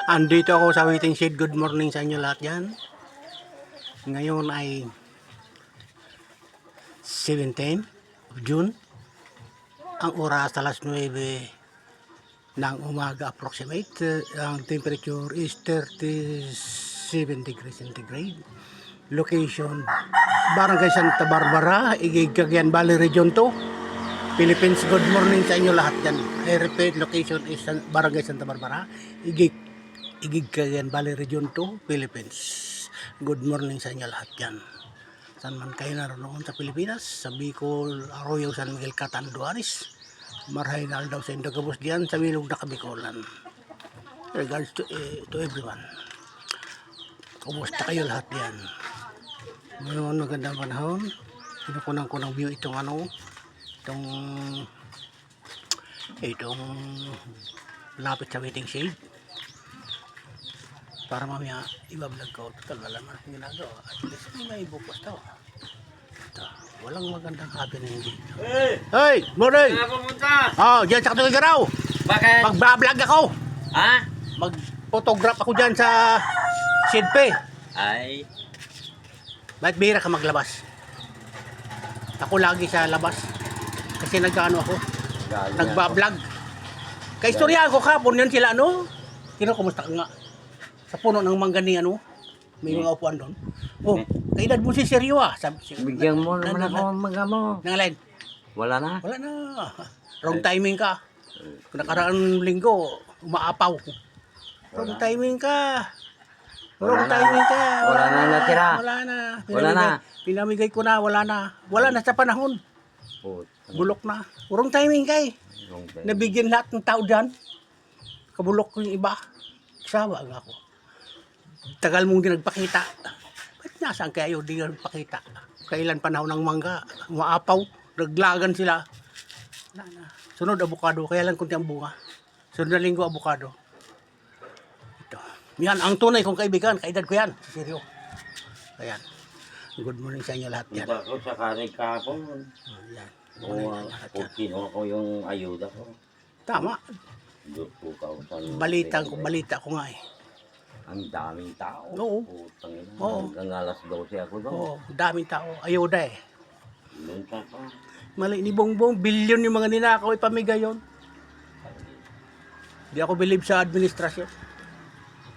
Andito ako sa waiting shed. Good morning sa inyo lahat yan. Ngayon ay 17 of June. Ang oras alas 9 ng umaga approximate. Ang temperature is 37 degrees centigrade. Location Barangay Santa Barbara, Igig, Cagayan Valley Region 2, Philippines. Good morning sa inyo lahat yan. I repeat, location is Barangay Santa Barbara, Igig, Cagayan Valley Region 2, Philippines. Good morning sa inyo lahat yan. Saan man kayo naroon sa Pilipinas, sa Bicol, Arroyo, San Miguel, Catanduanes, Marhay na daw sa Indogabos diyan, sa Milog na Kabikolan. Regards to everyone. Kumusta kayo lahat yan? Ngayon, magandang panahon. Pinukunan ko ng view itong lapit sa waiting shade. Para mamaya ibablog ko. Total, wala man akong ginagawa. At least may bukas daw. Ito, walang magandang happening dito. Hey! Morning! Saan pumunta? Diyan sa Katugigaraw. Bakit? Magbablog ako. Ha? Mag-photograph ako dyan sa shade. Ay. Bakit bihira ka maglabas? Ako lagi sa labas. Kasi nag-ano ako. Nagbablog. Kaistorya ako kapon yan sila kumusta ka nga? Sa puno ng manggani may mga upuan doon. Oh, kaedad mo si Seryo Bigyan mo naman ako ang mga mo. Nangalin? Wala na? Wala na. Wrong timing ka. Nakaraang linggo, umaapaw. Wrong timing ka. Wrong timing ka. Wala na natira. Wala na. Wala na. Pinamigay ko na, wala na. Wala na sa panahon. Bulok na. Wrong timing ka Nabigyan lahat ng tao dyan. Kabulok ko yung iba. Sawa nga ako. Tagal mong di nagpakita. Ba't nasaan kayo di nagpakita? Kailan panahon ng mangga? Maapaw. Naglagan sila. Sunod abukado. Kaya lang kunti ang bunga. Sunod na linggo abukado. Ito. Yan ang tunay kong kaibigan. Kaedad ko yan. Seryo. Ayan. Good morning sa inyo lahat yan. Punta ko sa kanig kahapon. Yan. Kung kinuha ko yung ayuda ko. Tama. 2,000. Balita ko nga Ang daming tao. Oo. Putang ina. Oo. Hanggang alas 12 ako doon. Oo, daming tao. Ayuda Lunta pa. Mali ni Bongbong, bilyon yung mga ninakaw ipamigay yun. Di ako believe sa administrasyon.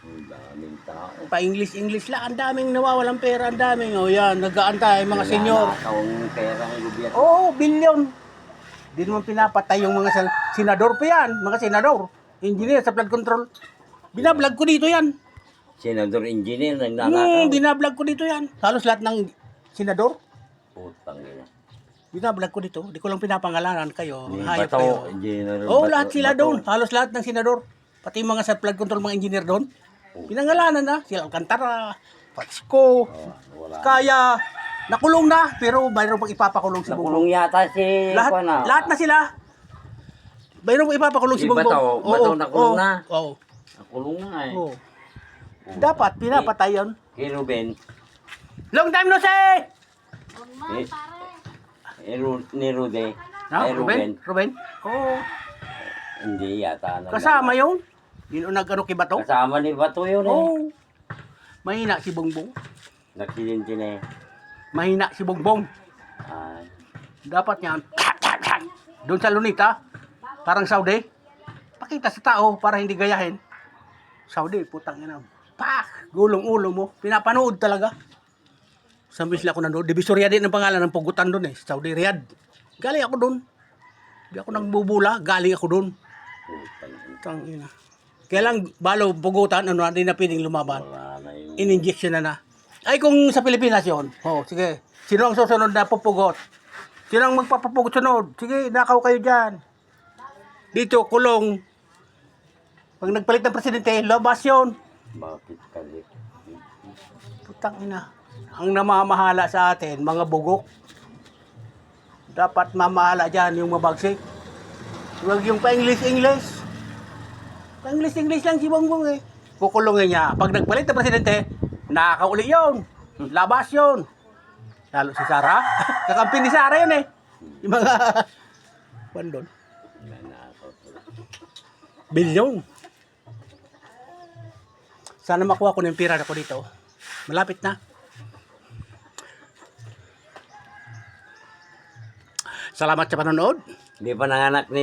Ang daming tao. Pa-English lang, ang daming nawawalang pera, ang daming. Yan, nag-aantay, mga senyor. Ang pera ng gobyerno. Oo, bilyon. Di naman pinapatay yung mga senador pa yan, mga senador. Engineer sa flood control. Binablog ko dito yan. Senador engineer nagnanakaw. Binablog ko dito yan. Halos lahat ng senador. Putang ina. Binablog ko dito. Di ko lang pinapangalanan kayo. Ni Hayop Bato, kayo. engineer. Oo, Bato- lahat sila Bato. doon. Halos lahat ng senador. Pati yung mga sa flood control, mga engineer doon. Pinangalanan na. Sila Alcantara, Patsco, Wala. Kaya. Nakulong na. Pero mayroon pang ipapakulong si Bongbong. Nakulong yata si Lahat na sila. Mayroon pang ipapakulong si Si Bongbong. Bato nakulong na. Oo. Nakulong na eh. Oo. Dapat pinapatay yun. Kay Ruben. Long time no see! Ni Rude. No, Ay, Ruben? Oo. Hindi yata. Kasama yun. Yun ang nag-ano kay Bato. Kasama ni Bato yun eh. Oo. Mahina si Bongbong. Naksidente na eh. Mahina si Bongbong. Ay. Dapat yan. Doon sa Lunita. Parang Saudi. Pakita sa tao para hindi gayahin. Saudi, putang ina. Pak! Gulong-ulo mo. Pinapanood talaga. Sambis lang ako nanood. Divisoria din ang pangalan ng pugutan doon Saudi Riyadh. Galing ako doon. Hindi ako nang bubula. Galing ako doon. Putang ina. Kaya lang, balo, pugutan, hindi na pwedeng lumaban. Wala na yung... In-injection na. Ay, kung sa Pilipinas yun. Sige. Sino ang susunod na pupugot? Sino ang magpapapugot sunod? Sige, nakaw kayo dyan. Dito, kulong. Pag nagpalit ng presidente, labas yun. Bakit kali? Putang ina. Ang namamahala sa atin, mga bugok. Dapat mamahala dyan yung mabagsik. Huwag yung pa-English. Pa-English lang si Bongbong Kukulungin niya. Pag nagpalit ng presidente, nakakauli yun. Labas yun. Lalo si Sara. Kakampi ni Sara yun Yung mga... Bandon. Nanakaw. Bilyon. Sana makuha ko ng pira ko dito. Malapit na. Salamat sa panonood. Hindi pa nanganak ni